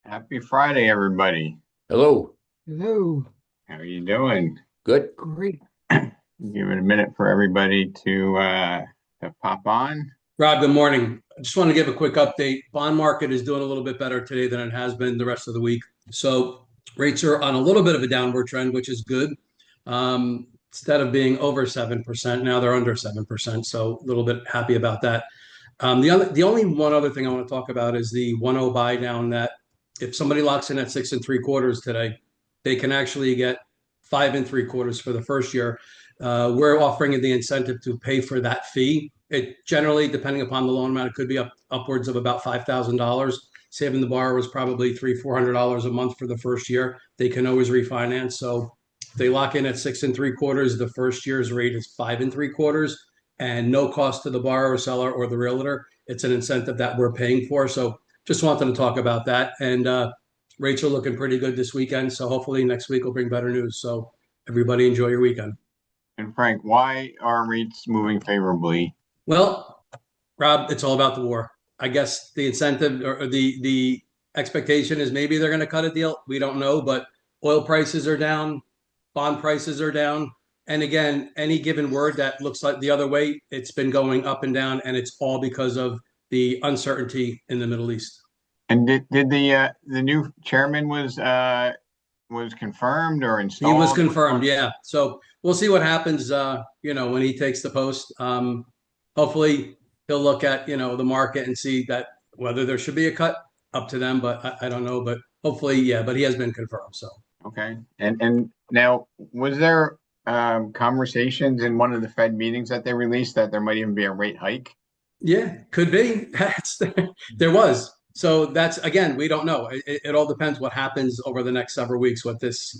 Happy Friday, everybody. Hello. Hello. How are you doing? Good. Great. Give it a minute for everybody to pop on. Rob, good morning. I just want to give a quick update. Bond market is doing a little bit better today than it has been the rest of the week. So rates are on a little bit of a downward trend, which is good. Instead of being over 7%, now they're under 7%. So a little bit happy about that. The only one other thing I want to talk about is the 1.0 buy down that if somebody locks in at 6 3/4 today, they can actually get 5 3/4 for the first year. We're offering the incentive to pay for that fee. It generally, depending upon the loan amount, it could be upwards of about $5,000. Saving the borrowers probably $300-400 a month for the first year. They can always refinance. So if they lock in at 6 3/4, the first year's rate is 5 3/4, and no cost to the borrower, seller, or the realtor. It's an incentive that we're paying for. So just wanted to talk about that. And rates are looking pretty good this weekend. So hopefully next week will bring better news. So everybody enjoy your weekend. And Frank, why are rates moving favorably? Well, Rob, it's all about the war. I guess the incentive or the expectation is maybe they're going to cut a deal. We don't know, but oil prices are down, bond prices are down. And again, any given word that looks like the other way, it's been going up and down, and it's all because of the uncertainty in the Middle East. And did the new chairman was confirmed or He was installed? confirmed, yeah. So we'll see what happens, when he takes the post. Hopefully, he'll look at the market and see that whether there should be a cut, up to them, but I don't know. But hopefully, yeah. But he has been confirmed. So Okay. And now, was there conversations in one of the Fed meetings that they released that there might even be a rate hike? yeah, could be. There was. So that's again, we don't know. It all depends what happens over the next several weeks with this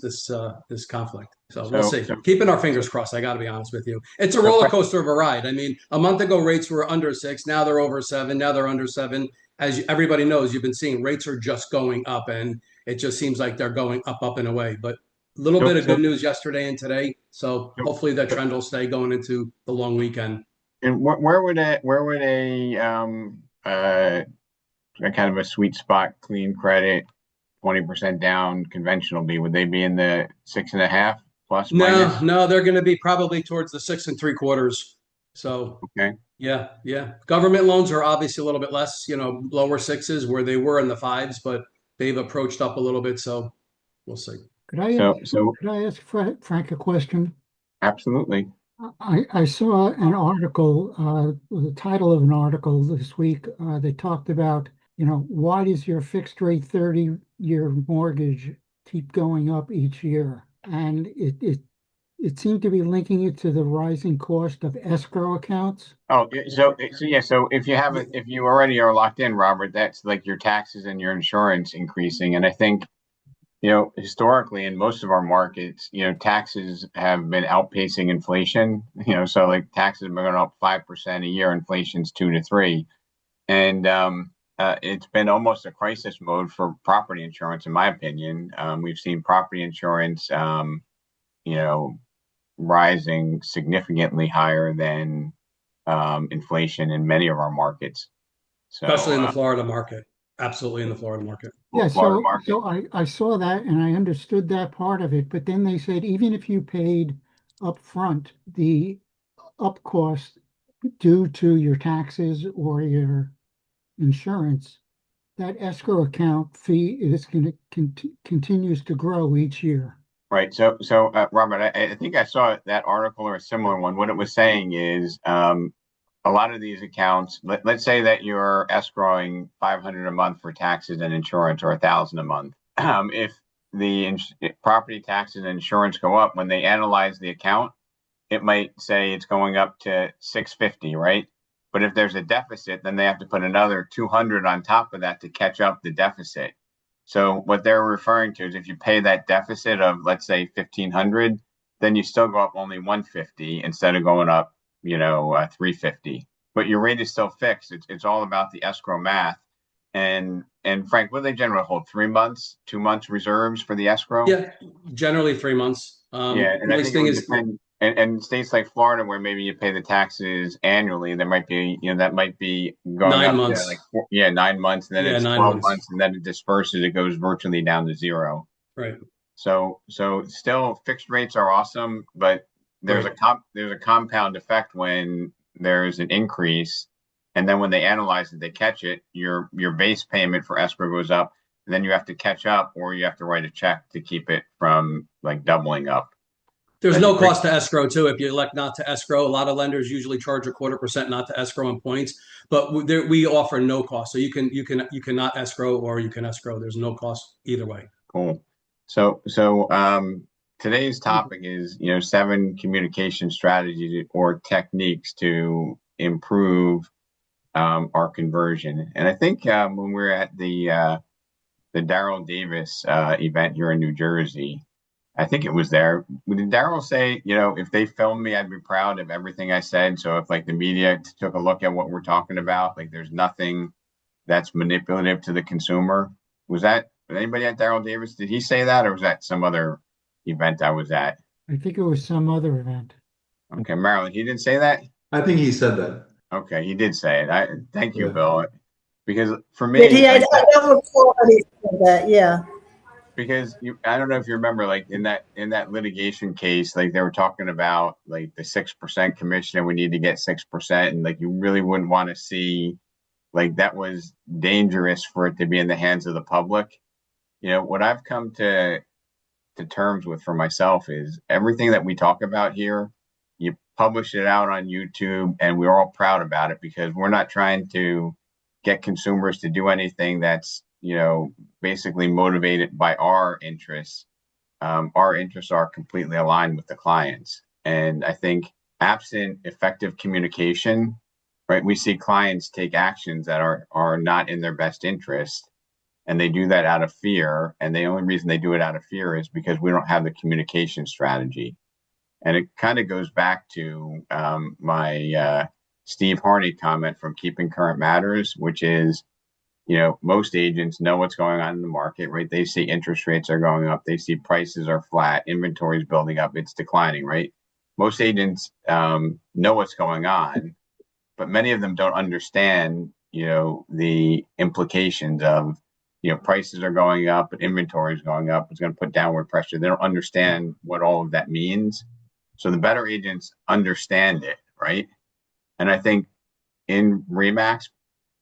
conflict. So we'll So see. so Keeping our fingers crossed. I got to be honest with you. It's a so roller coaster of a ride. I mean, a month ago rates were under 6. Now they're over 7. Now they're under 7. As everybody knows, you've been seeing rates are just going up, and it just seems like they're going up, up and away. But a little so bit of so, good news yesterday and today. So so hopefully that trend will stay going into the long weekend. and where would a kind of a sweet spot clean credit 20% down conventional be? Would they be in the 6.5 plus No, minus? no, they're going to be probably towards the 6 3/4. So, Okay. yeah, yeah. Government loans are obviously a little bit less, lower sixes where they were in the fives, but they've approached up a little bit. So we'll see. Could I So could I ask Frank a question? absolutely. I saw an article, the title of an article this week. They talked about, why does your fixed rate 30-year mortgage keep going up each year? And it seemed to be linking it to the rising cost of escrow accounts. Oh, yeah. So if you already are locked in, Robert, that's like your taxes and your insurance increasing. And I think, historically in most of our markets, taxes have been outpacing inflation. So like taxes have been going up 5% a year, inflation's 2 to 3. And it's been almost a crisis mode for property insurance, in my opinion. We've seen property insurance, you know, rising significantly higher than inflation in many of our markets. So, Especially in the Florida market. Absolutely in the Florida market. Yeah, Florida so market, so I saw that and I understood that part of it, but then they said even if you paid up front the up cost due to your taxes or your insurance, that escrow account fee is going to continues to grow each year. right? So, Robert, I think I saw that article or a similar one. What it was saying is, a lot of these accounts, let's say that you're escrowing 500 a month for taxes and insurance, or 1,000 a month. If the property taxes and insurance go up, when they analyze the account, it might say it's going up to 650, right? But if there's a deficit, then they have to put another 200 on top of that to catch up the deficit. So what they're referring to is if you pay that deficit of, let's say, 1,500, then you still go up only 150 instead of going up, 350. But your rate is still fixed. It's all about the escrow math. And Frank, what do they generally hold? 3 months, 2 months reserves for the escrow? Yeah, generally 3 months. Yeah, and I Nice think it thing would is depend. And states like Florida, where maybe you pay the taxes annually, there might be, that might be going 9 up to like, months. 9 months, and then Yeah, it's 12 9 months. months, and then it disperses, it goes virtually down to zero. Right. So still fixed rates are awesome, but Right. there's a compound effect when there's an increase, and then when they analyze it, they catch it, your base payment for escrow goes up, and then you have to catch up, or you have to write a check to keep it from like doubling up. There's That's a no great. cost to escrow too if you elect not to escrow. A lot of lenders usually charge 0.25% not to escrow on points, but we offer no cost. So you cannot escrow or you can escrow. There's no cost either way. Cool. Today's topic is, 7 communication strategies or techniques to improve our conversion. And I think when we're at the Daryl Davis event here in New Jersey, I think it was there. Did Daryl say, if they filmed me, I'd be proud of everything I said. So if like the media took a look at what we're talking about, like there's nothing that's manipulative to the consumer. Was anybody at Daryl Davis? Did he say that, or was that some other event I was at? I think it was some other event. Okay, Marilyn, he didn't say that. I think he said that. Okay, he did say it. Thank you, Yeah. Bill, because for Did me, he? I like don't recall that he said that. Yeah. because I don't know if you remember, like in that litigation case, like they were talking about like the 6% commission, and we need to get 6%, and like you really wouldn't want to see, like that was dangerous for it to be in the hands of the public. What I've come to terms with for myself is everything that we talk about here, you publish it out on YouTube, and we're all proud about it because we're not trying to get consumers to do anything that's, basically motivated by our interests. Our interests are completely aligned with the clients. And I think absent effective communication, right, we see clients take actions that are not in their best interest, and they do that out of fear. And the only reason they do it out of fear is because we don't have the communication strategy. And it kind of goes back to my Steve Harney comment from Keeping Current Matters, which is, most agents know what's going on in the market, right? They see interest rates are going up. They see prices are flat. Inventory is building up. It's declining, right? Most agents know what's going on, but many of them don't understand, the implications of, prices are going up, but inventory is going up. It's going to put downward pressure. They don't understand what all of that means. So the better agents understand it, right? And I think in Remax,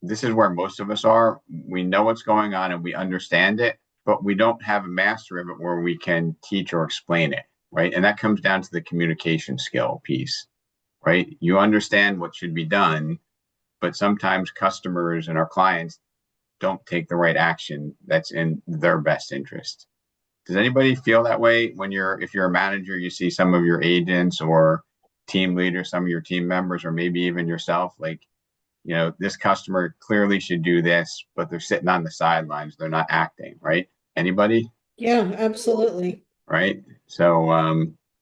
this is where most of us are. We know what's going on and we understand it, but we don't have a master of it where we can teach or explain it, right? And that comes down to the communication skill piece, right? You understand what should be done, but sometimes customers and our clients don't take the right action that's in their best interest. Does anybody feel that way if you're a manager, you see some of your agents or team leaders, some of your team members, or maybe even yourself, like, this customer clearly should do this, but they're sitting on the sidelines. They're not acting, right? Anybody? Yeah, absolutely. Right. So,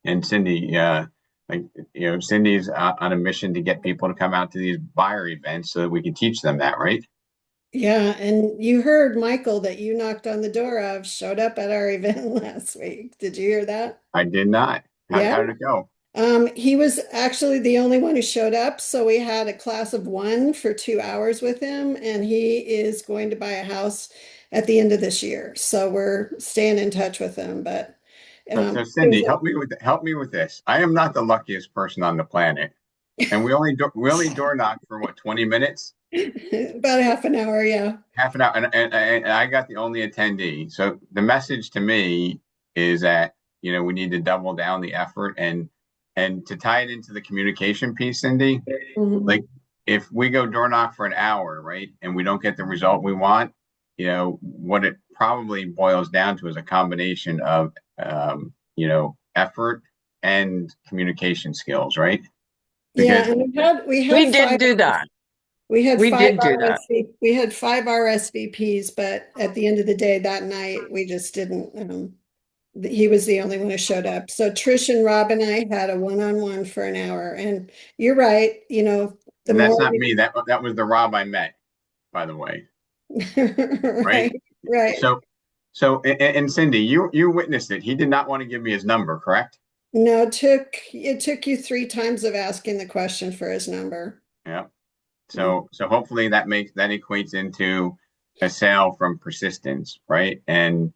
and Cindy, Cindy's on a mission to get people to come out to these buyer events so that we can teach them that, right? Yeah, and you heard Michael that you knocked on the door of showed up at our event last week. Did you hear that? I did not. Yeah. How did it go? He was actually the only one who showed up, so we had a class of 1 for 2 hours with him, and he is going to buy a house at the end of this year. So we're staying in touch with him. But So Cindy, help me with this. I am not the luckiest person on the planet, and we only door knock for what, 20 minutes? about a half an hour, yeah. Half an hour, and I got the only attendee. So the message to me is that we need to double down the effort and to tie it into the communication piece, Cindy. Mhm. Like if we go door knock for an hour, right, and we don't get the result we want, what it probably boils down to is a combination of effort and communication skills, right? Yeah, Because and we We had did do that. We had We 5 did do that. we had 5 RSVPs, but at the end of the day that night we just didn't. He was the only one who showed up. So Trish and Rob and I had a one-on-one for an hour, and you're right. The and that's more not me. That was the Rob I met, by the way. right, right. So and Cindy, you witnessed it. He did not want to give me his number, correct? No, it took you 3 times of asking the question for his number. Yeah. So hopefully that equates into a sale from persistence, right? And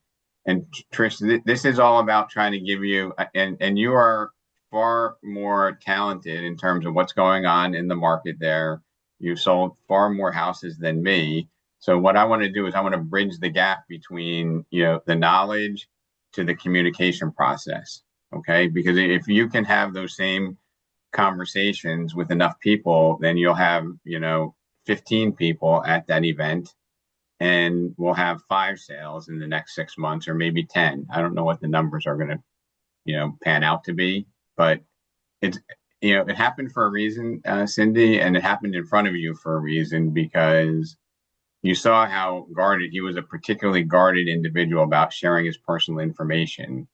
Trish, this is all about trying to give you, and you are far more talented in terms of what's going on in the market there. You've sold far more houses than me. So what I want to do is I want to bridge the gap between, the knowledge to the communication process. Okay. Because if you can have those same conversations with enough people, then you'll have, 15 people at that event, and we'll have 5 sales in the next 6 months, or maybe 10. I don't know what the numbers are going to, pan out to be, but it's, it happened for a reason, Cindy, and it happened in front of you for a reason, because you saw how guarded he was, a particularly guarded individual about sharing his personal information.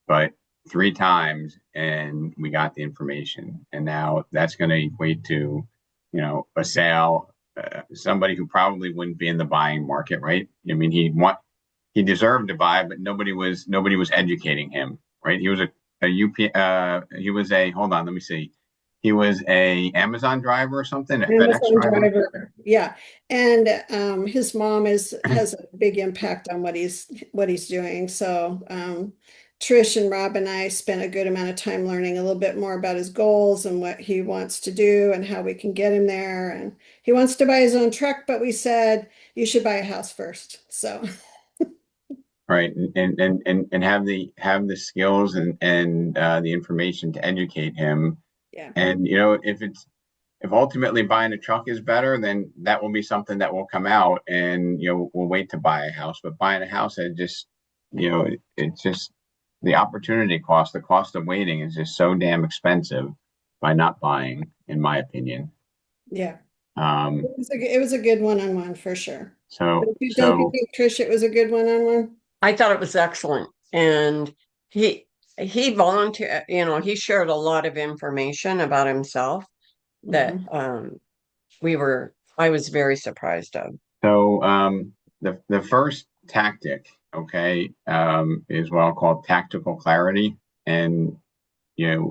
But 3 times and we got the information, and now that's going to equate to, a sale. Somebody who probably wouldn't be in the buying market, right? I mean, he deserved to buy, but nobody was educating him, right? He was he was a, hold on, let me see. He was a Amazon driver or something, a FedEx Amazon driver. driver, yeah. And his mom has a big impact on what he's doing. So Trish and Rob and I spent a good amount of time learning a little bit more about his goals and what he wants to do and how we can get him there. And he wants to buy his own truck, but we said you should buy a house first. So Right, and have the skills and the information to educate him. yeah. And if ultimately buying a truck is better, then that will be something that will come out, and we'll wait to buy a house. But buying a house, it's just the opportunity cost, the cost of waiting is just so damn expensive by not buying, in my opinion. Yeah. Um, It was a good one-on-one for sure. so Don't you so think, Trish, it was a good one-on-one? I thought it was excellent. And he volunteered, he shared a lot of information about himself that I was very surprised of. So the first tactic, okay, is what I'll call tactical clarity. And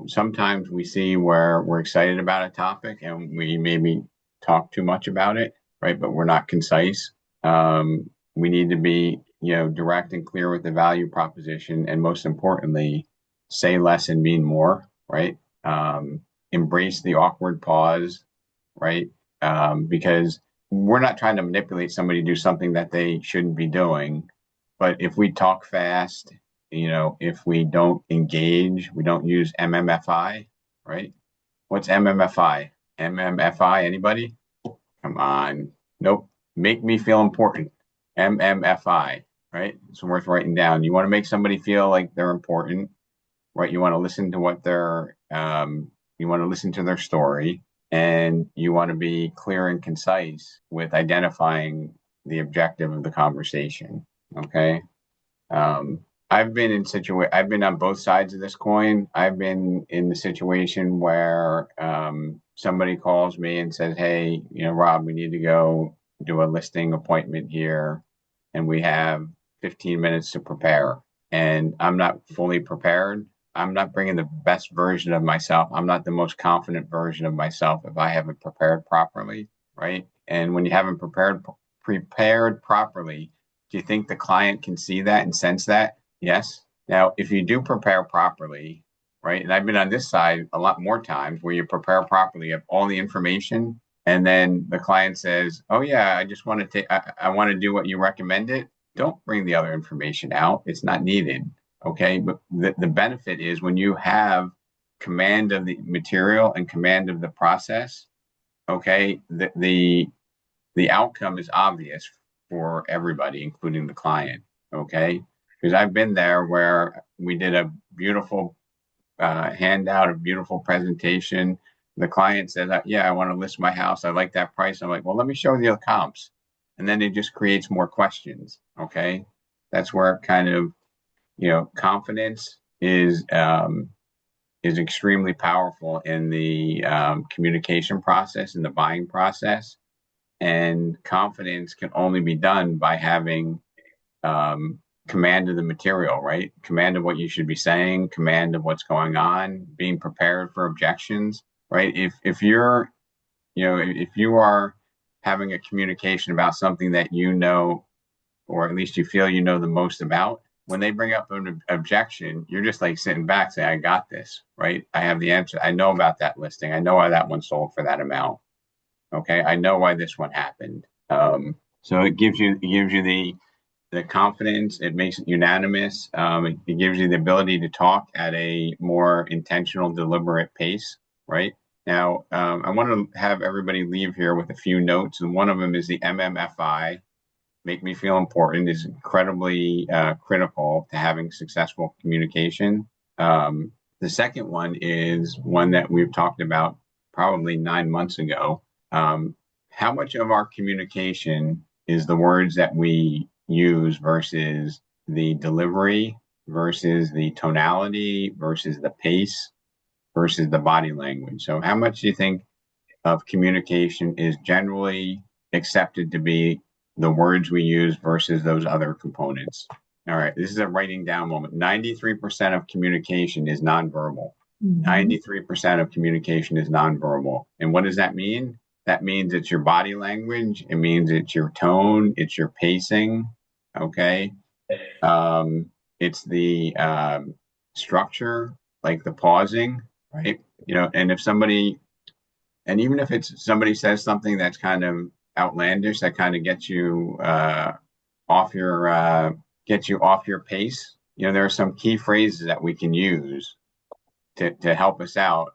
sometimes we see where we're excited about a topic and we maybe talk too much about it, right? But we're not concise. We need to be, direct and clear with the value proposition, and most importantly, say less and mean more, right? Embrace the awkward pause, right? Because we're not trying to manipulate somebody to do something that they shouldn't be doing. But if we talk fast, if we don't engage, we don't use MMFI, right? What's MMFI? MMFI, anybody? Come on. Nope. Make me feel important. MMFI, right? It's worth writing down. You want to make somebody feel like they're important, right? You want to listen to you want to listen to their story, and you want to be clear and concise with identifying the objective of the conversation. Okay. I've been on both sides of this coin. I've been in the situation where somebody calls me and says, "Hey, Rob, we need to go do a listing appointment here, and we have 15 minutes to prepare." And I'm not fully prepared. I'm not bringing the best version of myself. I'm not the most confident version of myself if I haven't prepared properly, right? And when you haven't prepared properly, do you think the client can see that and sense that? Yes. Now, if you do prepare properly, right? And I've been on this side a lot more times where you prepare properly, you have all the information, and then the client says, "Oh yeah, I just want to take, I want to do what you recommended." Don't bring the other information out. It's not needed. Okay. But the benefit is when you have command of the material and command of the process, okay, the outcome is obvious for everybody, including the client. Okay. Because I've been there where we did a beautiful handout, a beautiful presentation. The client said, "Yeah, I want to list my house. I like that price." I'm like, "Well, let me show you the comps." And then it just creates more questions. Okay. That's where kind of, confidence is extremely powerful in the communication process, in the buying process. And confidence can only be done by having command of the material, right? Command of what you should be saying, command of what's going on, being prepared for objections, right? If you're, if you are having a communication about something that you know, or at least you feel you know the most about, when they bring up an objection, you're just like sitting back saying, I got this, right? I have the answer. I know about that listing. I know why that one sold for that amount. Okay. I know why this one happened. So it gives you the confidence. It makes it unanimous. It gives you the ability to talk at a more intentional, deliberate pace, right? Now, I want to have everybody leave here with a few notes, and one of them is the MMFI. Make me feel important is incredibly critical to having successful communication. The second one is one that we've talked about probably 9 months ago. How much of our communication is the words that we use versus the delivery versus the tonality versus the pace versus the body language? So how much do you think of communication is generally accepted to be the words we use versus those other components? All right, this is a writing down moment. 93% of communication is nonverbal. 93% of communication is nonverbal. And what does that mean? That means it's your body language. It means it's your tone. It's your pacing. Okay. It's the structure, like the pausing, right? And if somebody, and even if it's somebody says something that's kind of outlandish, that kind of gets you off your pace. There are some key phrases that we can use to help us out.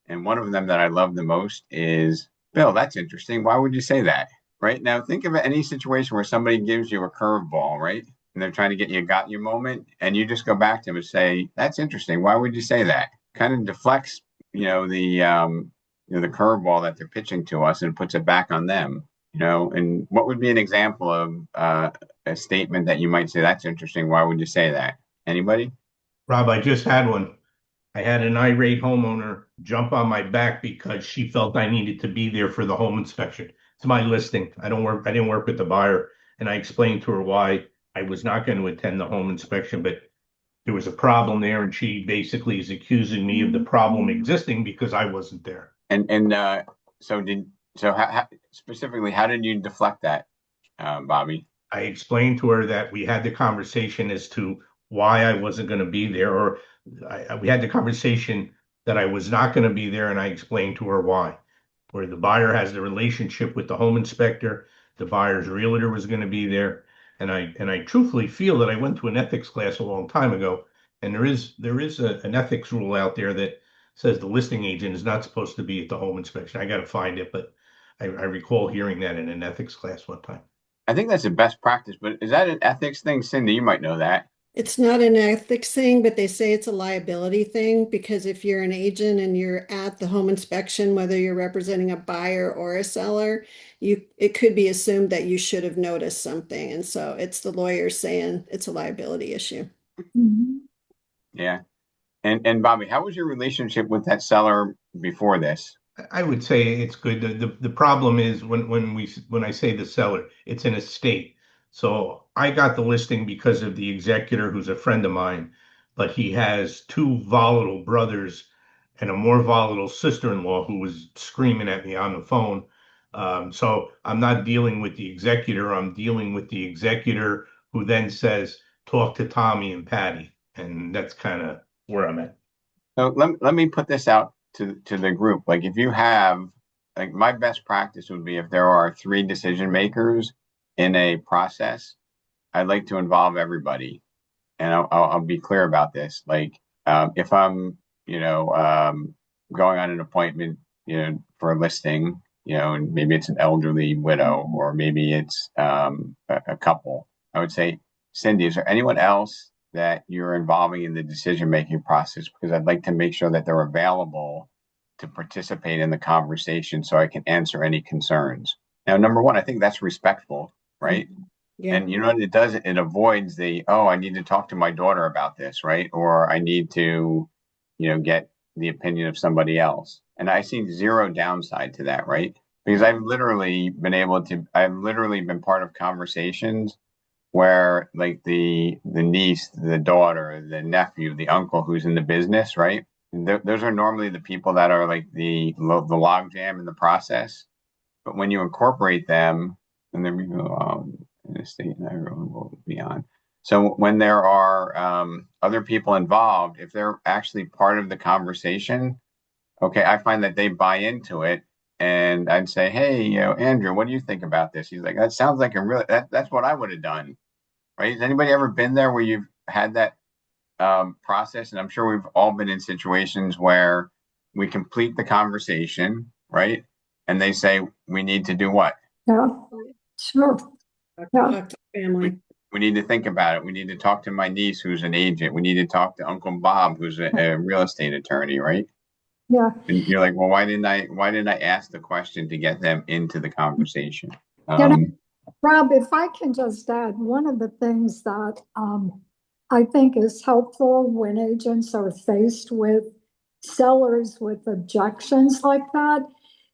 And one of them that I love the most is, Bill, that's interesting. Why would you say that? Right now, think of any situation where somebody gives you a curveball, right? And they're trying to get you a got you moment, and you just go back to them and say, that's interesting. Why would you say that? Kind of deflects, the curveball that they're pitching to us and puts it back on them. And what would be an example of a statement that you might say, that's interesting. Why would you say that? Anybody? Rob, I just had one. I had an irate homeowner jump on my back because she felt I needed to be there for the home inspection. It's my listing. I didn't work with the buyer. And I explained to her why I was not going to attend the home inspection, but there was a problem there. And she basically is accusing me of the problem existing because I wasn't there. So how, specifically, how did you deflect that, Bobby? I explained to her that we had the conversation as to why I wasn't going to be there, or we had the conversation that I was not going to be there, and I explained to her why. Where the buyer has the relationship with the home inspector, the buyer's realtor was going to be there, and I truthfully feel that I went to an ethics class a long time ago, and there is an ethics rule out there that says the listing agent is not supposed to be at the home inspection. I got to find it, but I recall hearing that in an ethics class one time. I think that's a best practice, but is that an ethics thing? Cindy, you might know that. It's not an ethics thing, but they say it's a liability thing because if you're an agent and you're at the home inspection, whether you're representing a buyer or a seller, it could be assumed that you should have noticed something. And so it's the lawyer saying it's a liability issue. Yeah. And Bobby, how was your relationship with that seller before this? I would say it's good. The problem is when I say the seller, it's an estate. So I got the listing because of the executor, who's a friend of mine, but he has two volatile brothers and a more volatile sister-in-law who was screaming at me on the phone. So I'm not dealing with the executor. I'm dealing with the executor who then says, talk to Tommy and Patty. And that's kind of where I'm at. So let me put this out to the group. Like if you have, like my best practice would be if there are 3 decision makers in a process, I'd like to involve everybody. And I'll be clear about this. Like if I'm, going on an appointment, for a listing, and maybe it's an elderly widow or maybe it's a couple, I would say, Cindy, is there anyone else that you're involving in the decision-making process? Because I'd like to make sure that they're available to participate in the conversation so I can answer any concerns. Now, number one, I think that's respectful, right? Yeah. And you know what it does? It avoids I need to talk to my daughter about this, right? Or I need to, get the opinion of somebody else. And I see zero downside to that, right? Because I've literally been part of conversations where like the niece, the daughter, the nephew, the uncle who's in the business, right? Those are normally the people that are like the log jam in the process. But when you incorporate them, and then we go in the state and everyone will be on. So when there are other people involved, if they're actually part of the conversation, okay, I find that they buy into it. And I'd say, hey, Andrew, what do you think about this? He's like, that sounds like that's what I would have done. Right? Has anybody ever been there where you've had that process? And I'm sure we've all been in situations where we complete the conversation, right? And they say, we need to do what? Yeah, sure. Yeah. Talk to family. We need to think about it. We need to talk to my niece, who's an agent. We need to talk to Uncle Bob, who's a real estate attorney, right? Yeah. And you're like, well, why didn't I ask the question to get them into the conversation? Rob, if I can just add, one of the things that I think is helpful when agents are faced with sellers with objections like that,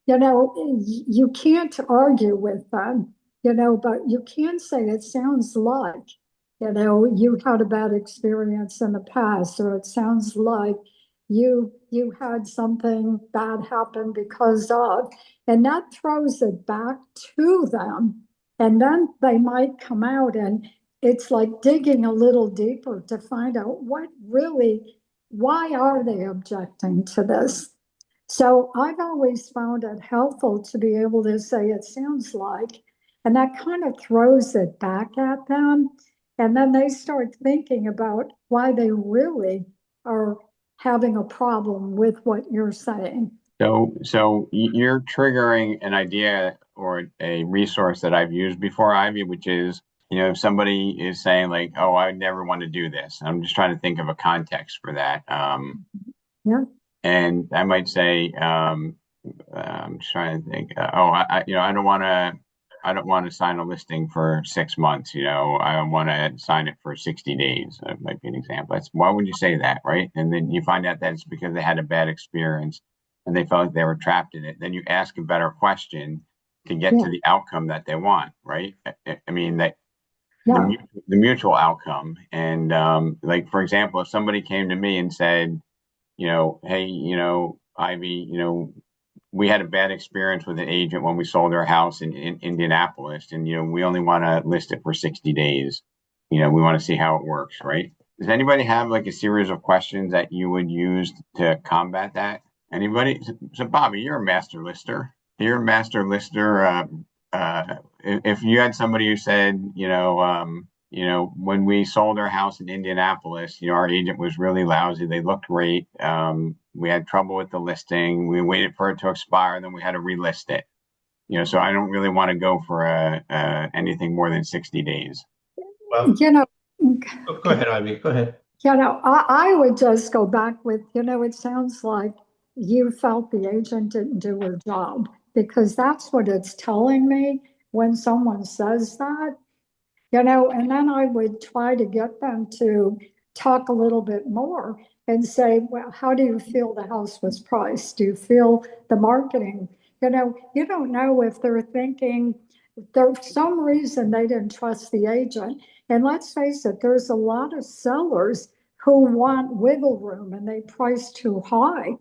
you can't argue with them, but you can say it sounds like, you had a bad experience in the past, or it sounds like you had something bad happen because of, and that throws it back to them. And then they might come out and it's like digging a little deeper to find out why are they objecting to this? So I've always found it helpful to be able to say, it sounds like, and that kind of throws it back at them. And then they start thinking about why they really are having a problem with what you're saying. So you're triggering an idea or a resource that I've used before, Ivy, which is, if somebody is saying like, oh, I never want to do this. I'm just trying to think of a context for that. Yeah. And I might say, I'm just trying to think, I don't want to sign a listing for 6 months. I want to sign it for 60 days. That might be an example. Why would you say that, right? And then you find out that it's because they had a bad experience and they felt like they were trapped in it. Then you ask a better question to get to the outcome that they want, right? I mean, the mutual outcome. And like, for example, if somebody came to me and said, hey, Ivy, we had a bad experience with an agent when we sold our house in Indianapolis, and we only want to list it for 60 days. We want to see how it works, right? Does anybody have like a series of questions that you would use to combat that? Anybody? So Bobby, you're a master lister. You're a master lister. If you had somebody who said, when we sold our house in Indianapolis, our agent was really lousy. They looked great. We had trouble with the listing. We waited for it to expire, then we had to relist it. So I don't really want to go for anything more than 60 days. Well, go ahead, Ivy. Go ahead. I would just go back with, it sounds like you felt the agent didn't do her job, because that's what it's telling me when someone says that. And then I would try to get them to talk a little bit more and say, well, how do you feel the house was priced? Do you feel the marketing? You don't know if they're thinking there's some reason they didn't trust the agent. And let's face it, there's a lot of sellers who want wiggle room and they price too high.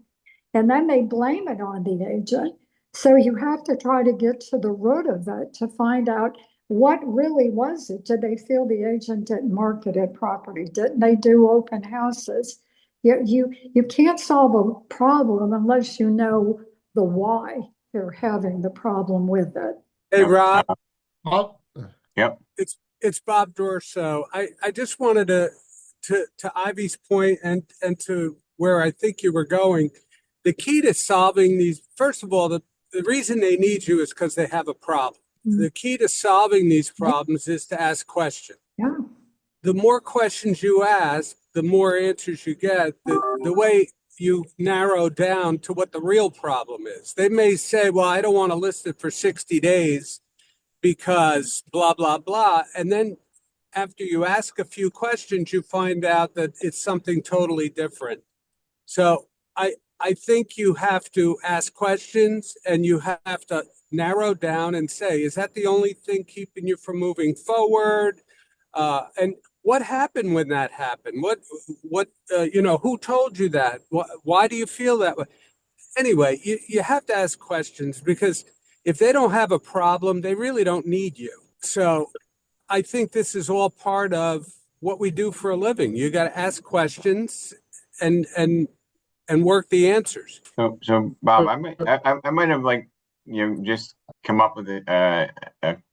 And then they blame it on the agent. So you have to try to get to the root of it to find out, what really was it? Did they feel the agent didn't market it properly? Didn't they do open houses? You can't solve a problem unless you know the why they're having the problem with it. Hey, Rob. Yep. It's Bob Dorso. I just wanted to Ivy's point and to where I think you were going. The key to solving these, first of all, the reason they need you is because they have a problem. The key to solving these problems is to ask questions. Yeah. The more questions you ask, the more answers you get. The way you narrow down to what the real problem is. They may say, well, I don't want to list it for 60 days because blah, blah, blah. And then after you ask a few questions, you find out that it's something totally different. So I think you have to ask questions and you have to narrow down and say, is that the only thing keeping you from moving forward? And what happened when that happened? Who told you that? Why do you feel that way? Anyway, you have to ask questions, because if they don't have a problem, they really don't need you. So I think this is all part of what we do for a living. You got to ask questions and work the answers. So Bob, I might have just come up with a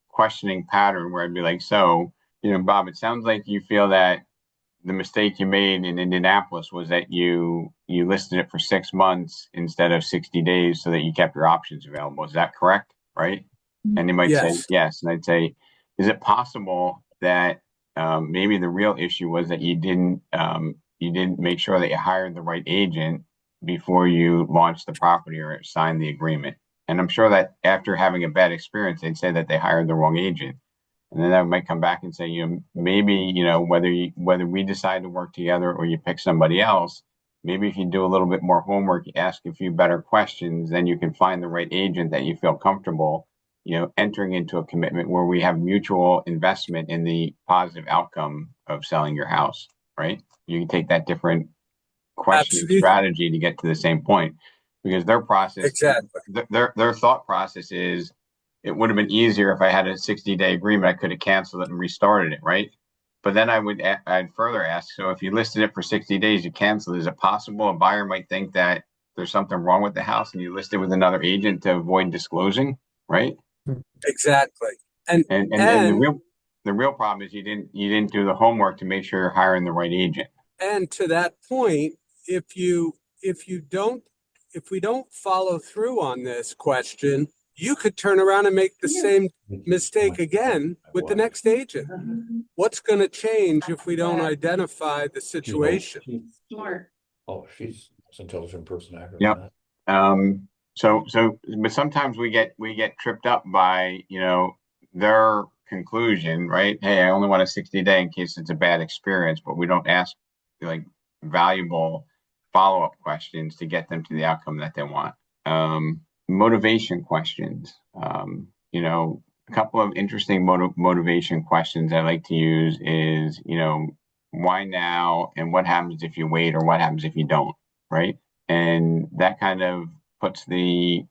questioning pattern where I'd be like, so, Bob, it sounds like you feel that the mistake you made in Indianapolis was that you listed it for 6 months instead of 60 days so that you kept your options available. Is that correct? Right? And they might say yes. And I'd say, is it possible that maybe the real issue was that you didn't make sure that you hired the right agent before you launched the property or signed the agreement? And I'm sure that after having a bad experience, they'd say that they hired the wrong agent. And then I might come back and say, maybe, whether we decide to work together or you pick somebody else, maybe if you do a little bit more homework, you ask a few better questions, then you can find the right agent that you feel comfortable, entering into a commitment where we have mutual investment in the positive outcome of selling your house, right? You can take that different question strategy to get to the same point, because their process, exactly, their thought process is, it would have been easier if I had a 60-day agreement. I could have canceled it and restarted it, right? But then I'd further ask, so if you listed it for 60 days, you canceled, is it possible a buyer might think that there's something wrong with the house and you listed with another agent to avoid disclosing, right? Exactly. And the real problem is you didn't do the homework to make sure you're hiring the right agent. And to that point, if we don't follow through on this question, you could turn around and make the same mistake again with the next agent. What's going to change if we don't identify the situation? Smart. Oh, she's an intelligent person. Yep. But sometimes we get tripped up by, their conclusion, right? Hey, I only want a 60-day in case it's a bad experience, but we don't ask valuable follow-up questions to get them to the outcome that they want. Motivation questions. A couple of interesting motivation questions I like to use is, why now, and what happens if you wait, or what happens if you don't, right? And that kind of puts the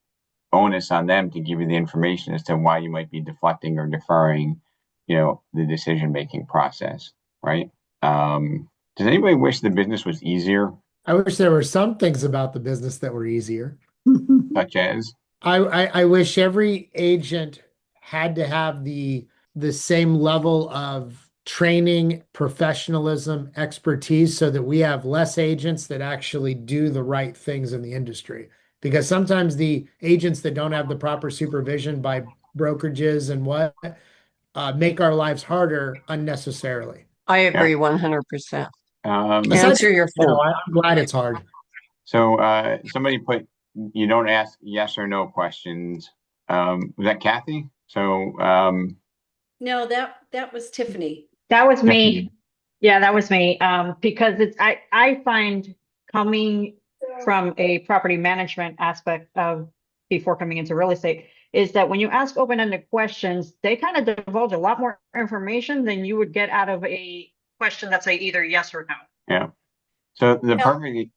onus on them to give you the information as to why you might be deflecting or deferring, the decision-making process, right? Does anybody wish the business was easier? I wish there were some things about the business that were easier. Such as? I wish every agent had to have the same level of training, professionalism, expertise, so that we have less agents that actually do the right things in the industry. Because sometimes the agents that don't have the proper supervision by brokerages and make our lives harder unnecessarily. I agree 100%. Answer your phone. I'm glad it's hard. So somebody put, you don't ask yes or no questions. Was that Kathy? So no, that was Tiffany. That was me. Yeah, that was me. Because I find, coming from a property management aspect of before coming into real estate, is that when you ask open-ended questions, they kind of divulge a lot more information than you would get out of a question that's either yes or no. Yeah. So the perfect.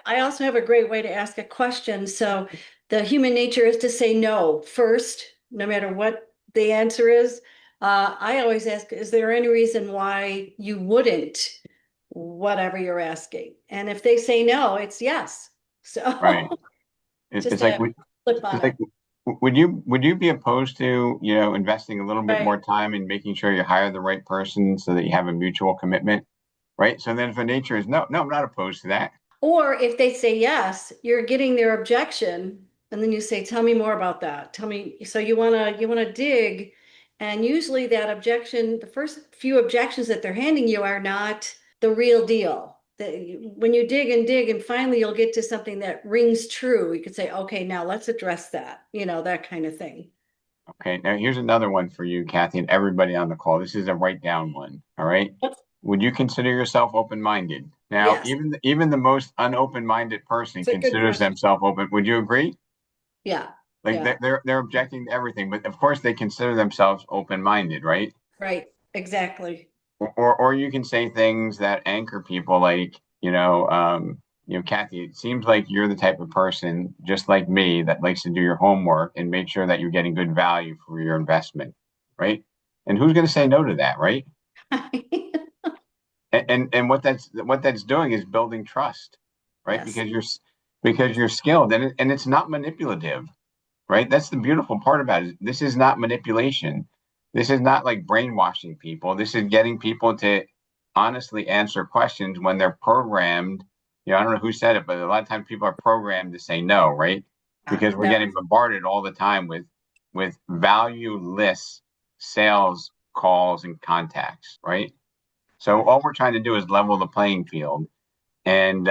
I also have a great way to ask a question. So the human nature is to say no first, no matter what the answer is. I always ask, is there any reason why you wouldn't, whatever you're asking? And if they say no, it's yes. So right. It's like, would you be opposed to, investing a little bit more time in making sure you hire the right person so that you have a mutual commitment? Right. So then if the nature is no, I'm not opposed to that. Or if they say yes, you're getting their objection. And then you say, tell me more about that. Tell me. So you want to dig. And usually that objection, the first few objections that they're handing you are not the real deal. When you dig and finally you'll get to something that rings true, you could say, okay, now let's address that, that kind of thing. Okay. Now here's another one for you, Kathy, and everybody on the call. This is a write down one. All right. Would you consider yourself open-minded? Now, yes. even the most unopen-minded person considers themselves open. Would you agree? Yeah. They're objecting to everything, but of course they consider themselves open-minded, right? Right. exactly. Or you can say things that anchor people like, Kathy, it seems like you're the type of person, just like me, that likes to do your homework and make sure that you're getting good value for your investment, right? And who's going to say no to that, right? And what that's doing is building trust, right? Yes. Because you're skilled, and it's not manipulative, right? That's the beautiful part about it. This is not manipulation. This is not like brainwashing people. This is getting people to honestly answer questions when they're programmed. I don't know who said it, but a lot of times people are programmed to say no, right? Because we're getting bombarded all the time with valueless sales calls and contacts, right? So all we're trying to do is level the playing field. And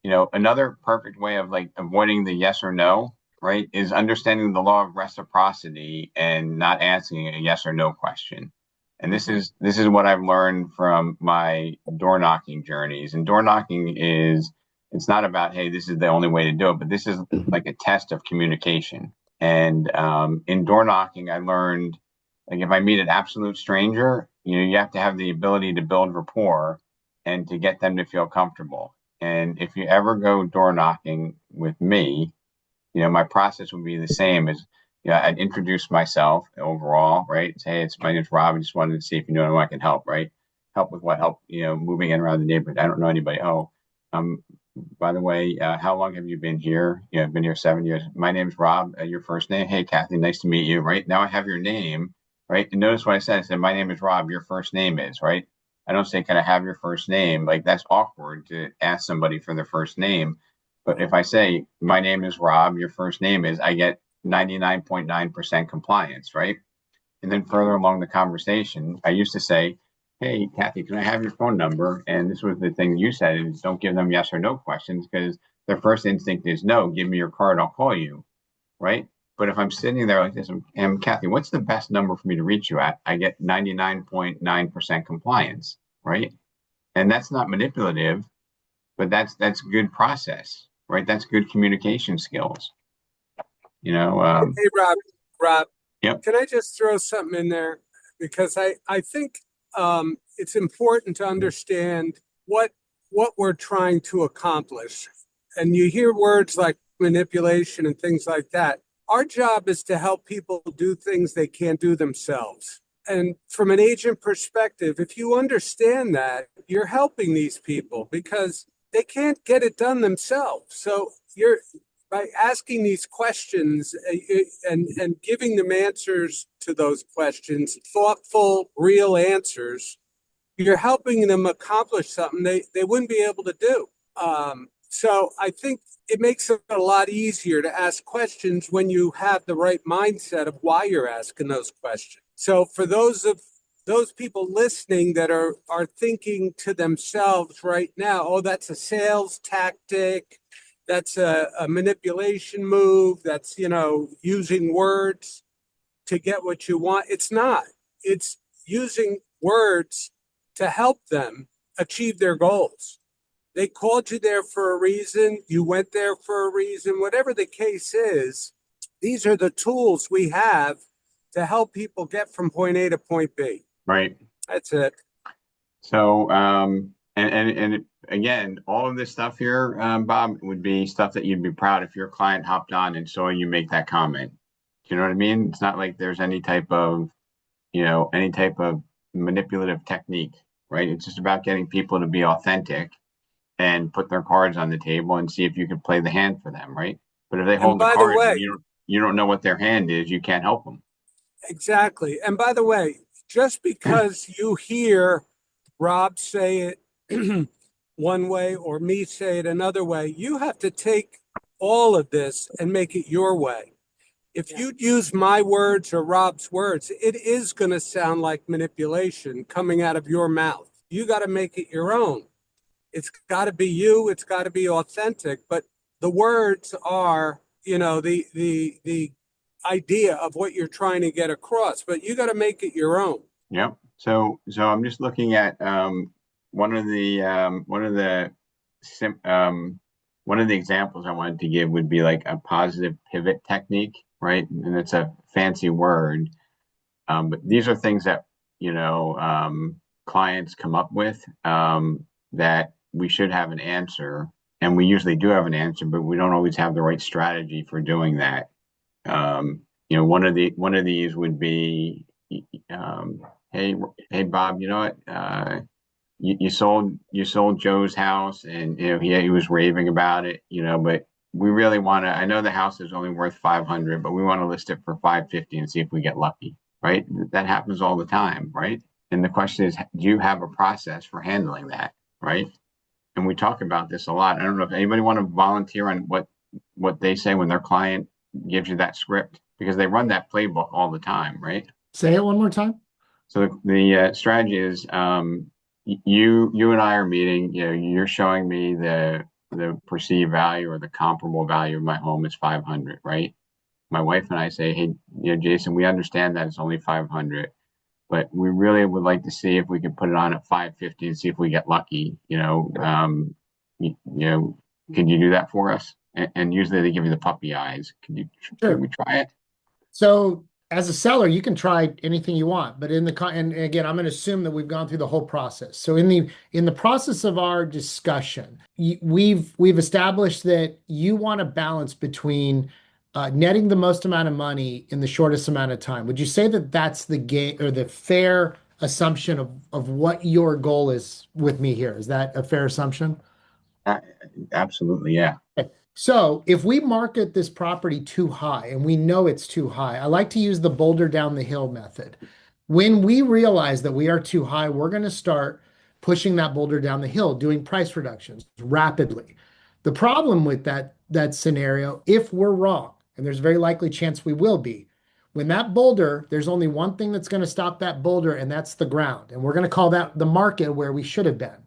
another perfect way of like avoiding the yes or no, right, is understanding the law of reciprocity and not answering a yes or no question. And this is what I've learned from my door knocking journeys. And door knocking it's not about, hey, this is the only way to do it, but this is like a test of communication. And in door knocking, I learned, like, if I meet an absolute stranger, you have to have the ability to build rapport and to get them to feel comfortable. And if you ever go door knocking with me, my process would be the same as, I'd introduce myself overall, right? Say, hey, my name's Rob. I just wanted to see if you know anyone I can help, right? Help with what? Help, moving in around the neighborhood. I don't know anybody. Oh, by the way, how long have you been here? I've been here 7 years. My name's Rob. Your first name? Hey, Kathy, nice to meet you, right? Now I have your name, right? And notice what I said. I said, my name is Rob. Your first name is, right? I don't say, can I have your first name? Like, that's awkward to ask somebody for their first name. But if I say, my name is Rob, your first name is, I get 99.9% compliance, right? And then further along the conversation, I used to say, hey, Kathy, can I have your phone number? And this was the thing you said, is don't give them yes or no questions, because their first instinct is, no, give me your card, I'll call you, right? But if I'm sitting there like this, and Kathy, what's the best number for me to reach you at? I get 99.9% compliance, right? And that's not manipulative, but that's good process, right? That's good communication skills. Hey, Rob, Yep. Can I just throw something in there? Because I think it's important to understand what we're trying to accomplish. And you hear words like manipulation and things like that. Our job is to help people do things they can't do themselves. And from an agent perspective, if you understand that, you're helping these people because they can't get it done themselves. So by asking these questions and giving them answers to those questions, thoughtful, real answers, you're helping them accomplish something they wouldn't be able to do. So I think it makes it a lot easier to ask questions when you have the right mindset of why you're asking those questions. So for those people listening that are thinking to themselves right now, oh, that's a sales tactic, that's a manipulation move, that's, using words to get what you want. It's not. It's using words to help them achieve their goals. They called you there for a reason. You went there for a reason. Whatever the case is, these are the tools we have to help people get from point A to point B. Right. That's it. So, and again, all of this stuff here, Bob, would be stuff that you'd be proud if your client hopped on and saw you make that comment. Do you know what I mean? It's not like there's any type of manipulative technique, right? It's just about getting people to be authentic and put their cards on the table and see if you can play the hand for them, right? But if they hold the cards and you don't know what their hand is, you can't help them. Exactly. And by the way, just because you hear Rob say it one way or me say it another way, you have to take all of this and make it your way. If you use my words or Rob's words, it is going to sound like manipulation coming out of your mouth. You got to make it your own. It's got to be you. It's got to be authentic. But the words are, the idea of what you're trying to get across. But you got to make it your own. Yep. So I'm just looking at one of the examples I wanted to give would be like a positive pivot technique, right? And it's a fancy word, but these are things that clients come up with, that we should have an answer. And we usually do have an answer, but we don't always have the right strategy for doing that. One of these would be, hey Bob, you know what? You sold Joe's house, and he was raving about it, but we really want to. I know the house is only worth 500, but we want to list it for 550 and see if we get lucky, right? That happens all the time, right? And the question is, do you have a process for handling that, right? And we talk about this a lot. I don't know if anybody want to volunteer on what they say when their client gives you that script, because they run that playbook all the time, right? Say it one more time. So the strategy is, you and I are meeting. You're showing me the perceived value or the comparable value of my home is 500, right? My wife and I say, hey, Jason, we understand that it's only 500, but we really would like to see if we can put it on at 550 and see if we get lucky. Can you do that for us? And usually they give you the puppy eyes. Can we try it? So as a seller, you can try anything you want, but and again, I'm going to assume that we've gone through the whole process. So in the process of our discussion, we've established that you want a balance between netting the most amount of money in the shortest amount of time. Would you say that that's the game or the fair assumption of what your goal is with me here? Is that a fair assumption? Absolutely, yeah. So if we market this property too high and we know it's too high, I like to use the boulder down the hill method. When we realize that we are too high, we're going to start pushing that boulder down the hill, doing price reductions rapidly. The problem with that scenario, if we're wrong, and there's a very likely chance we will be, when that boulder, there's only one thing that's going to stop that boulder, and that's the ground. And we're going to call that the market where we should have been.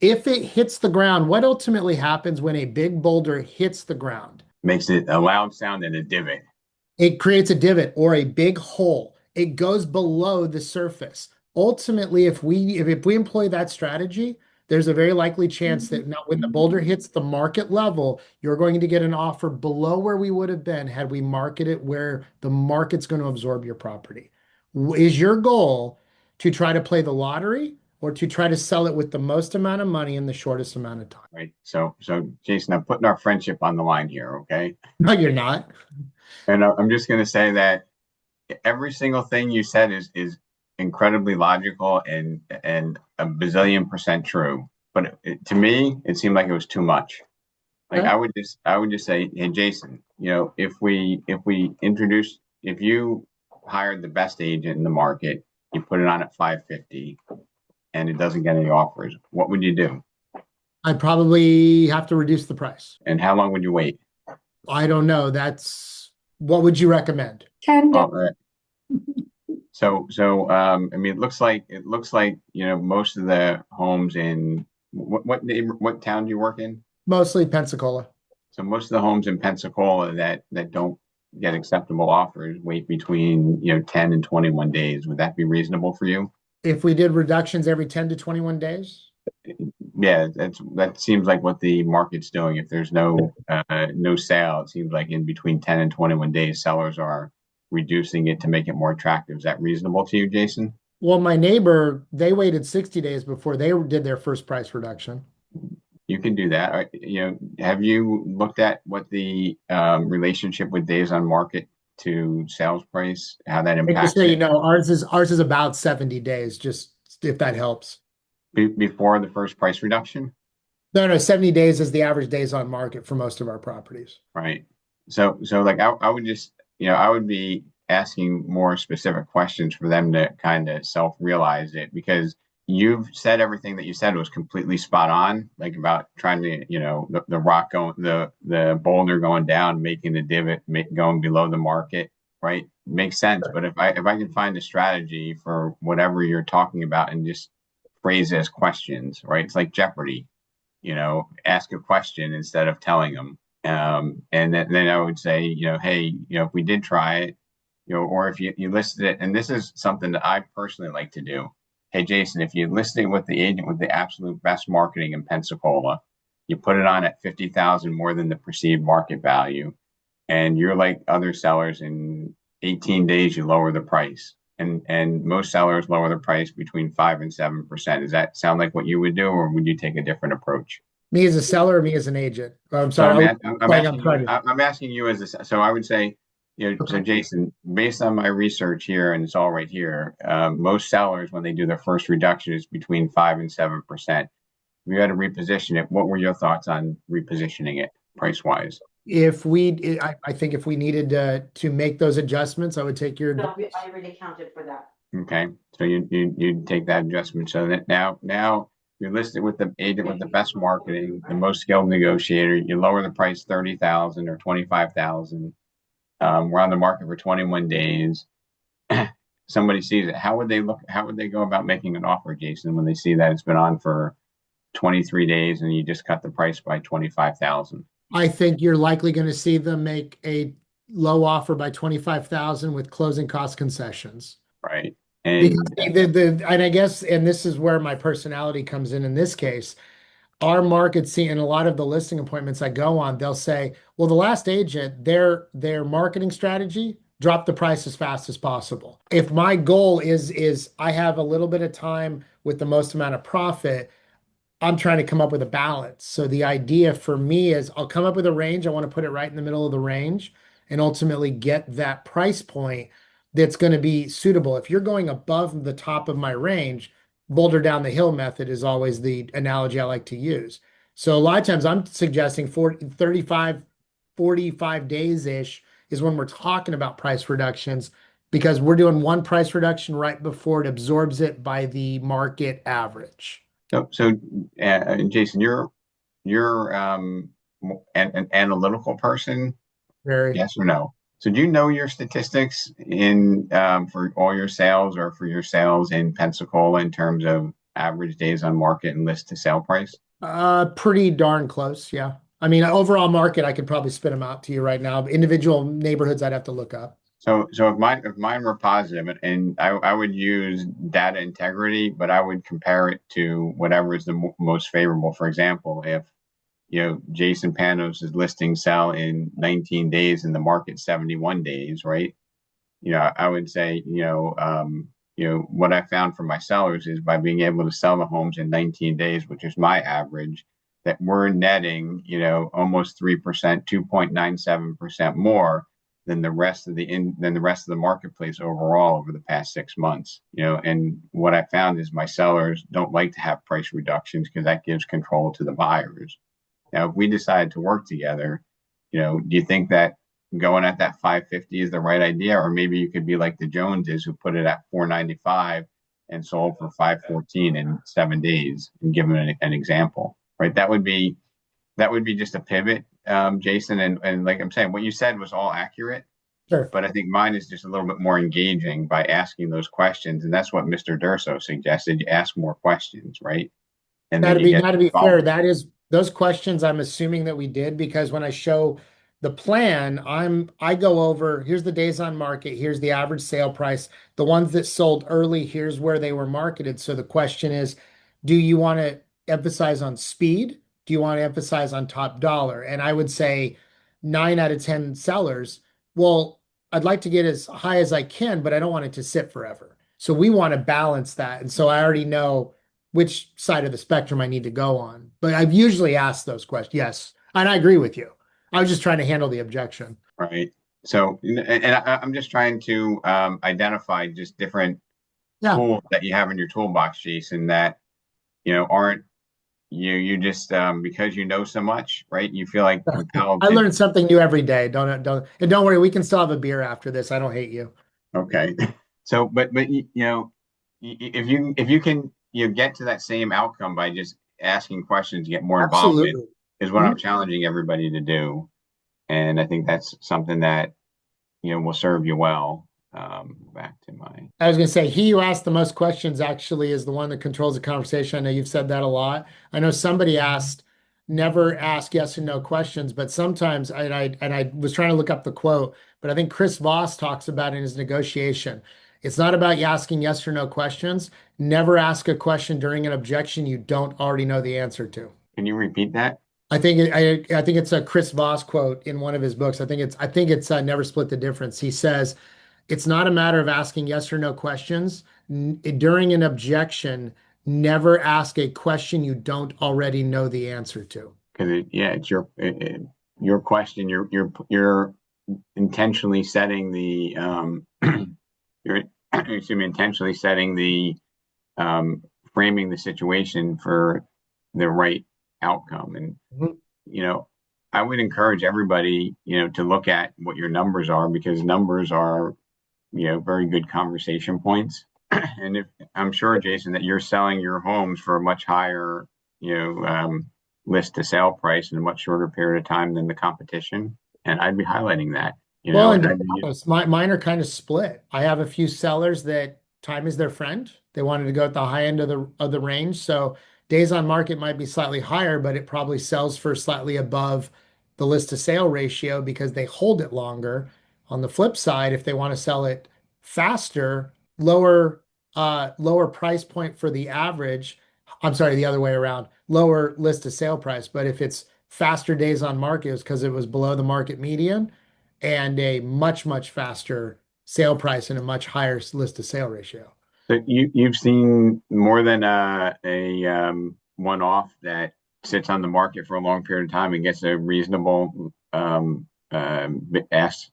If it hits the ground, what ultimately happens when a big boulder hits the ground? Makes it a loud sound and a divot. It creates a divot or a big hole. It goes below the surface. Ultimately, if we employ that strategy, there's a very likely chance that now when the boulder hits the market level, you're going to get an offer below where we would have been had we marketed where the market's going to absorb your property. Is your goal to try to play the lottery, or to try to sell it with the most amount of money in the shortest amount of time? Right. So Jason, I'm putting our friendship on the line here, okay? No, you're not. And I'm just going to say that every single thing you said is incredibly logical and a bazillion % true. But to me, it seemed like it was too much. Like, I would just say, hey, Jason, if you hired the best agent in the market, you put it on at 550. And it doesn't get any offers, what would you do? I'd probably have to reduce the price. And how long would you wait? I don't know. What would you recommend? 10 days. So it looks like most of the homes in what town do you work in? Mostly Pensacola. So most of the homes in Pensacola that don't get acceptable offers wait between 10 and 21 days. Would that be reasonable for you? If we did reductions every 10 to 21 days? Yeah, that seems like what the market's doing. If there's no sale, it seems like in between 10 and 21 days, sellers are reducing it to make it more attractive. Is that reasonable to you, Jason? Well, my neighbor, they waited 60 days before they did their first price reduction. You can do that. Have you looked at what the relationship with days on market to sales price, how that impacts it? Ours is about 70 days, just if that helps. Before the first price reduction? No, 70 days is the average days on market for most of our properties. Right. So like I would just, I would be asking more specific questions for them to kind of self-realize it, because you've said everything that you said was completely spot on, like about trying to, the rock going, the boulder going down, making the divot, going below the market, right? Makes sense. But if I can find a strategy for whatever you're talking about and just phrase it as questions, right? It's like Jeopardy, ask a question instead of telling them. And then I would say, hey, if we did try it, or if you listed it, and this is something that I personally like to do. Hey, Jason, if you listed it with the agent with the absolute best marketing in Pensacola, you put it on at 50,000 more than the perceived market value, and you're like other sellers, in 18 days, you lower the price. and most sellers lower the price between 5 and 7%. Does that sound like what you would do, or would you take a different approach? Me as a seller or me as an agent? Oh, I'm So sorry. I'm asking you as a, so I would say, so Okay. Jason, based on my research here, and it's all right here, most sellers, when they do their first reduction, is between 5 and 7%. If you had to reposition it, what were your thoughts on repositioning it price wise? I think if we needed to make those adjustments, I would take your advice. I already counted for that. Okay, so you take that adjustment. So that now you're listed with the agent with the best marketing, the most skilled negotiator. You lower the price 30,000 or 25,000. We're on the market for 21 days. Somebody sees it. How would they look? How would they go about making an offer, Jason, when they see that it's been on for 23 days and you just cut the price by 25,000? I think you're likely going to see them make a low offer by 25,000 with closing cost concessions. Right. And And I guess, and this is where my personality comes in this case. Our market scene and a lot of the listing appointments I go on, they'll say, well, the last agent, their marketing strategy, drop the price as fast as possible. If my goal is I have a little bit of time with the most amount of profit, I'm trying to come up with a balance. So the idea for me is I'll come up with a range. I want to put it right in the middle of the range and ultimately get that price point that's going to be suitable. If you're going above the top of my range, boulder down the hill method is always the analogy I like to use. So a lot of times I'm suggesting 35, 45 days-ish is when we're talking about price reductions, because we're doing one price reduction right before it absorbs it by the market average. So Jason, you're an analytical person, Very. yes or no? So do you know your statistics in for all your sales or for your sales in Pensacola in terms of average days on market and list to sale price? Pretty darn close, yeah. I mean, overall market, I could probably spit them out to you right now. Individual neighborhoods, I'd have to look up. So if mine were positive, and I would use data integrity, but I would compare it to whatever is the most favorable. For example, if Jason Panos is listing sell in 19 days and the market 71 days, right? I would say what I found for my sellers is by being able to sell the homes in 19 days, which is my average, that we're netting almost 3%, 2.97% more than the rest of the marketplace overall over the past 6 months. And what I found is my sellers don't like to have price reductions because that gives control to the buyers. Now, if we decide to work together, do you think that going at that 550 is the right idea? Or maybe you could be like the Joneses who put it at 495 and sold for 514 in 7 days, and give them an example, right? That would be just a pivot, Jason. And like I'm saying, what you said was all accurate. Sure. But I think mine is just a little bit more engaging by asking those questions. And that's what Mr. Durso suggested. You ask more questions, right? And Now to be fair, those questions I'm assuming that we did, because when I show the plan, I go over, here's the days on market, here's the average sale price, the ones that sold early, here's where they were marketed. So the question is, do you want to emphasize on speed? Do you want to emphasize on top dollar? And I would say 9 out of 10 sellers, well, I'd like to get as high as I can, but I don't want it to sit forever. So we want to balance that. And so I already know which side of the spectrum I need to go on. But I've usually asked those questions. Yes. And I agree with you. I was just trying to handle the objection. Right. So, and I'm just trying to identify just different tools that you have in your toolbox, Jason, that, aren't you just because you know so much, right? You feel like compelled. I learn something new every day. Don't worry, we can still have a beer after this. I don't hate you. Okay. So, but if you can get to that same outcome by just asking questions, get more involvement, is what I'm challenging everybody to do. And I think that's something that, will serve you well. Back to I was going to say, he who asked the most questions actually is the one that controls the conversation. I know you've said that a lot. I know somebody asked, never ask yes or no questions, but sometimes, and I was trying to look up the quote, but I think Chris Voss talks about in his negotiation, it's not about you asking yes or no questions. Never ask a question during an objection you don't already know the answer to. Can you repeat that? I think it's a Chris Voss quote in one of his books. I think it's Never Split the Difference. He says, it's not a matter of asking yes or no questions. During an objection, never ask a question you don't already know the answer to. Because it's your question. You're intentionally setting the you're excuse me, intentionally setting the framing the situation for the right outcome. And Mhm. I would encourage everybody to look at what your numbers are, because numbers are very good conversation points. And if I'm sure, Jason, that you're selling your homes for a much higher list to sale price in a much shorter period of time than the competition, and I'd be highlighting that. Well, and And to I'd be be, honest, mine are kind of split. I have a few sellers that time is their friend. They wanted to go at the high end of the range. So days on market might be slightly higher, but it probably sells for slightly above the list to sale ratio because they hold it longer. On the flip side, if they want to sell it faster, lower price point for the average. I'm sorry, the other way around, lower list to sale price. But if it's faster days on market, it's because it was below the market median and a much, much faster sale price and a much higher list to sale ratio. so you've seen more than a one-off that sits on the market for a long period of time and gets a reasonable ask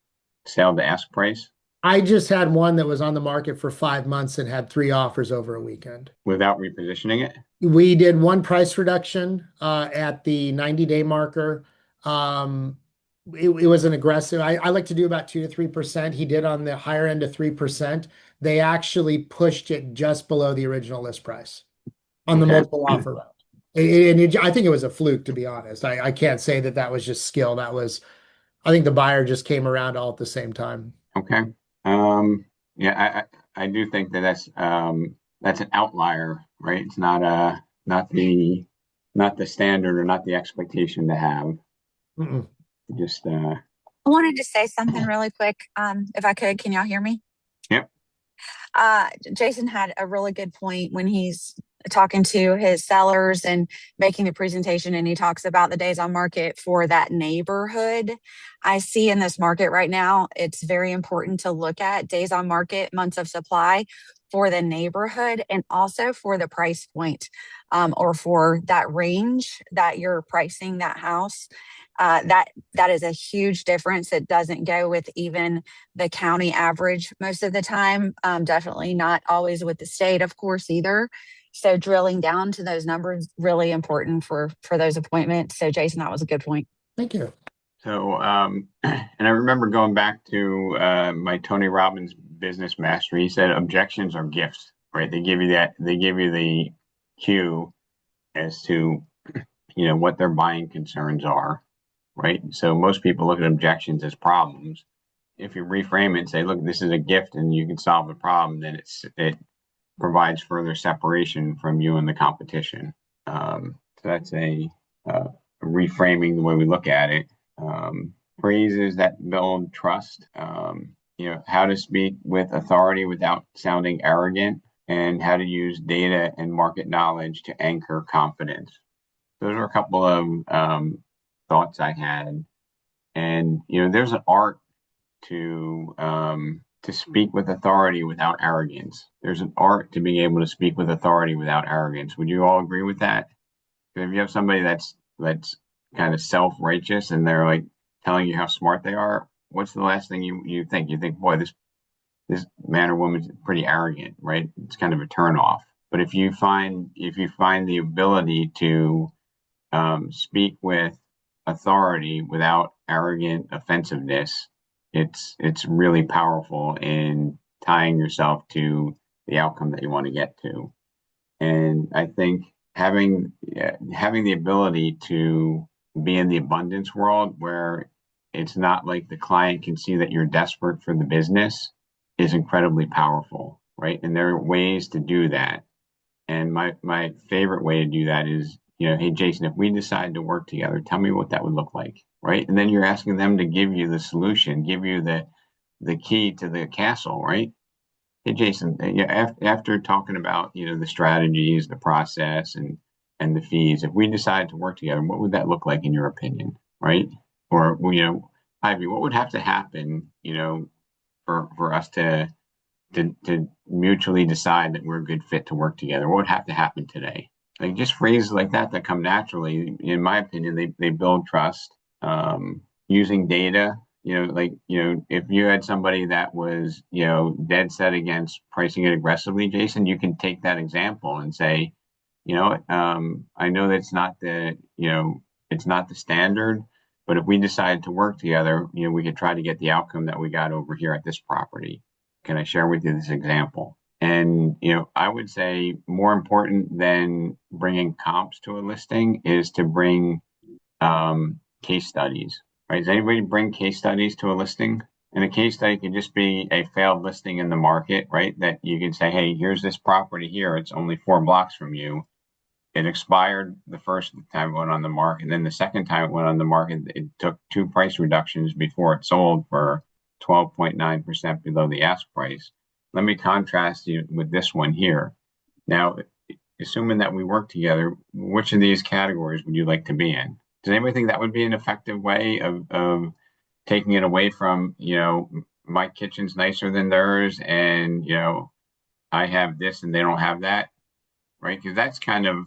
sale to ask price I just had one that was on the market for 5 months and had 3 offers over a weekend. without repositioning it. We did one price reduction at the 90-day marker. It was an aggressive. I like to do about 2 to 3%. He did on the higher end of 3%. They actually pushed it just below the original list price on the Okay. multiple offer round. I think it was a fluke, to be honest. I can't say that was just skill. I think the buyer just came around all at the same time. Okay. Yeah, I do think that's an outlier, right? It's not the standard or not the expectation to have. Mm-mm. Just I wanted to say something really quick. If I could, can y'all hear me? Yep. Jason had a really good point when he's talking to his sellers and making the presentation, and he talks about the days on market for that neighborhood. I see in this market right now, it's very important to look at days on market, months of supply for the neighborhood and also for the price point, or for that range that you're pricing that house. That is a huge difference. It doesn't go with even the county average most of the time. Definitely not always with the state, of course, either. So drilling down to those numbers really important for those appointments. So Jason, that was a good point. Thank you. So, and I remember going back to my Tony Robbins business master. He said objections are gifts, right? They give you the cue as to what their buying concerns are, right? So most people look at objections as problems. If you reframe it and say, look, this is a gift and you can solve the problem, then it provides further separation from you and the competition. So that's a reframing the way we look at it. Phrases that build trust, how to speak with authority without sounding arrogant, and how to use data and market knowledge to anchor confidence. Those are a couple of thoughts I had. And, there's an art to speak with authority without arrogance. There's an art to being able to speak with authority without arrogance. Would you all agree with that? If you have somebody that's kind of self-righteous and they're like telling you how smart they are, what's the last thing you think? You think, boy, this man or woman's pretty arrogant, right? It's kind of a turnoff. But if you find the ability to speak with authority without arrogant offensiveness, it's really powerful in tying yourself to the outcome that you want to get to. And I think having the ability to be in the abundance world where it's not like the client can see that you're desperate for the business is incredibly powerful, right? And there are ways to do that. And my favorite way to do that is, hey, Jason, if we decide to work together, tell me what that would look like, right? And then you're asking them to give you the solution, give you the key to the castle, right? Hey, Jason, after talking about, the strategies, the process, and the fees, if we decide to work together, what would that look like in your opinion, right? Or, Ivy, what would have to happen, for us to mutually decide that we're a good fit to work together? What would have to happen today? Like just phrases like that come naturally. In my opinion, they build trust. Using data, if you had somebody that was, dead set against pricing it aggressively, Jason, you can take that example and say, I know that's not it's not the standard, but if we decide to work together, we could try to get the outcome that we got over here at this property. Can I share with you this example? And, I would say more important than bringing comps to a listing is to bring case studies, right? Does anybody bring case studies to a listing? And a case study can just be a failed listing in the market, right? That you can say, hey, here's this property here. It's only 4 blocks from you. It expired the first time it went on the market. And then the second time it went on the market, it took 2 price reductions before it sold for 12.9% below the ask price. Let me contrast you with this one here. Now, assuming that we work together, which of these categories would you like to be in? Does anybody think that would be an effective way of taking it away from, my kitchen's nicer than theirs and, I have this and they don't have that, right? Because that's kind of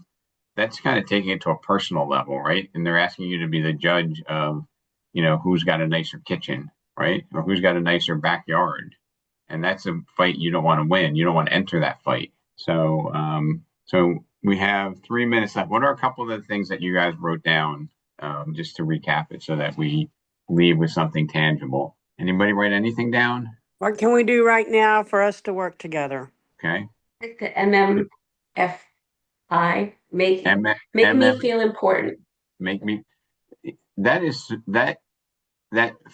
taking it to a personal level, right? And they're asking you to be the judge of, who's got a nicer kitchen, right? Or who's got a nicer backyard. And that's a fight you don't want to win. You don't want to enter that fight. So, so we have 3 minutes left. What are a couple of the things that you guys wrote down, just to recap it so that we leave with something tangible? Anybody write anything down? What can we do right now for us to work together? Okay. Like the MMFI, make me feel important. Make me. That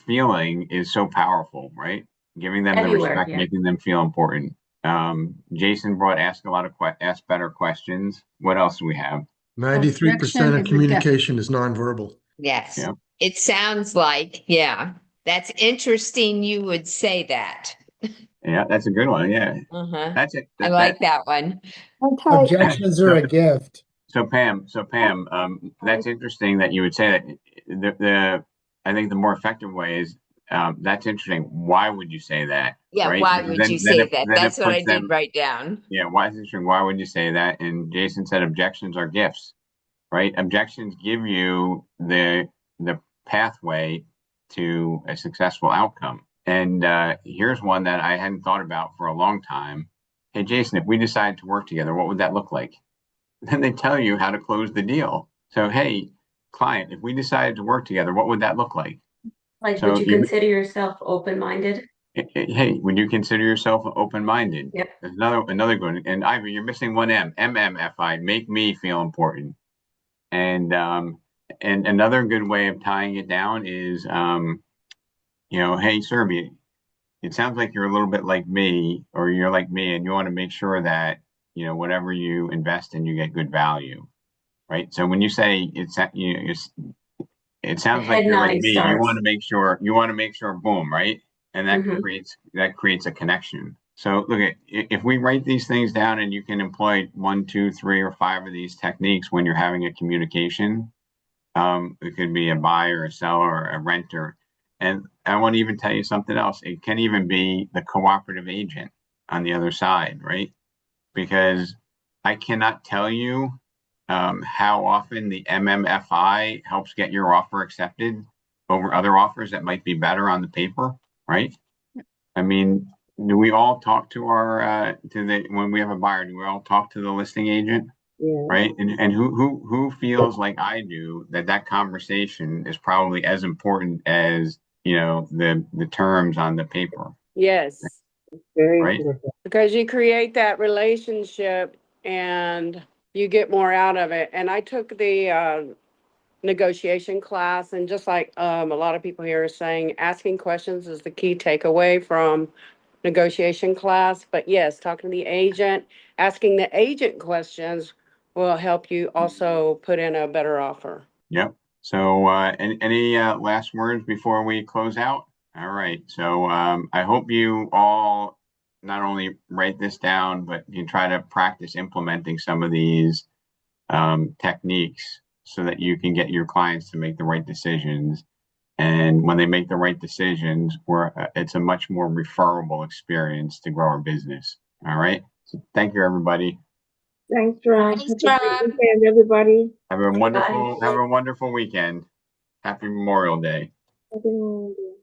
feeling is so powerful, right? Giving them the respect, making them feel important. Jason brought ask better questions. What else do we have? 93% of communication is nonverbal. Yes. Yeah. It sounds like, that's interesting. You would say that. Yeah, that's a good one. Yeah. That's it. I like that one. Okay. Objections are a gift. So Pam, that's interesting that you would say that. I think the more effective way is, that's interesting. Why would you say that? Yeah, right? why Because would you say that? That's what I did write down. Yeah, why is it interesting? Why would you say that? And Jason said objections are gifts, right? Objections give you the pathway to a successful outcome. And here's one that I hadn't thought about for a long time. Hey, Jason, if we decide to work together, what would that look like? Then they tell you how to close the deal. So, hey, client, if we decided to work together, what would that look like? Like, would you consider yourself open-minded? Hey, would you consider yourself open-minded? Yep. There's another good one. And Ivy, you're missing one M. MMFI, make me feel important. And another good way of tying it down is, hey, Serby, it sounds like you're a little bit like me, or you're like me, and you want to make sure that, whatever you invest in, you get good value, right? So when you say it sounds like you're like me, you want to make sure, boom, right? And that creates a connection. So look, if we write these things down and you can employ 1, 2, 3, or 5 of these techniques when you're having a communication, it could be a buyer, a seller, a renter. And I want to even tell you something else. It can even be the cooperative agent on the other side, right? Because I cannot tell you how often the MMFI helps get your offer accepted over other offers that might be better on the paper, right? I mean, do we all talk to when we have a buyer, do we all talk to the listing agent? Yeah. Right. And who feels like I do that conversation is probably as important as, the terms on the paper. Yes. Very right. important. Because you create that relationship and you get more out of it. And I took the negotiation class, and just like a lot of people here are saying, asking questions is the key takeaway from negotiation class. But yes, talking to the agent, asking the agent questions will help you also put in a better offer. Yep. So any last words before we close out? All right. So I hope you all not only write this down, but you try to practice implementing some of these techniques so that you can get your clients to make the right decisions. And when they make the right decisions, it's a much more referable experience to grow our business. All right. So thank you, everybody. Thanks, Ron. Thanks, Have a great Ron. weekend, everybody. Have a wonderful weekend. Happy Memorial Day. Happy New Year.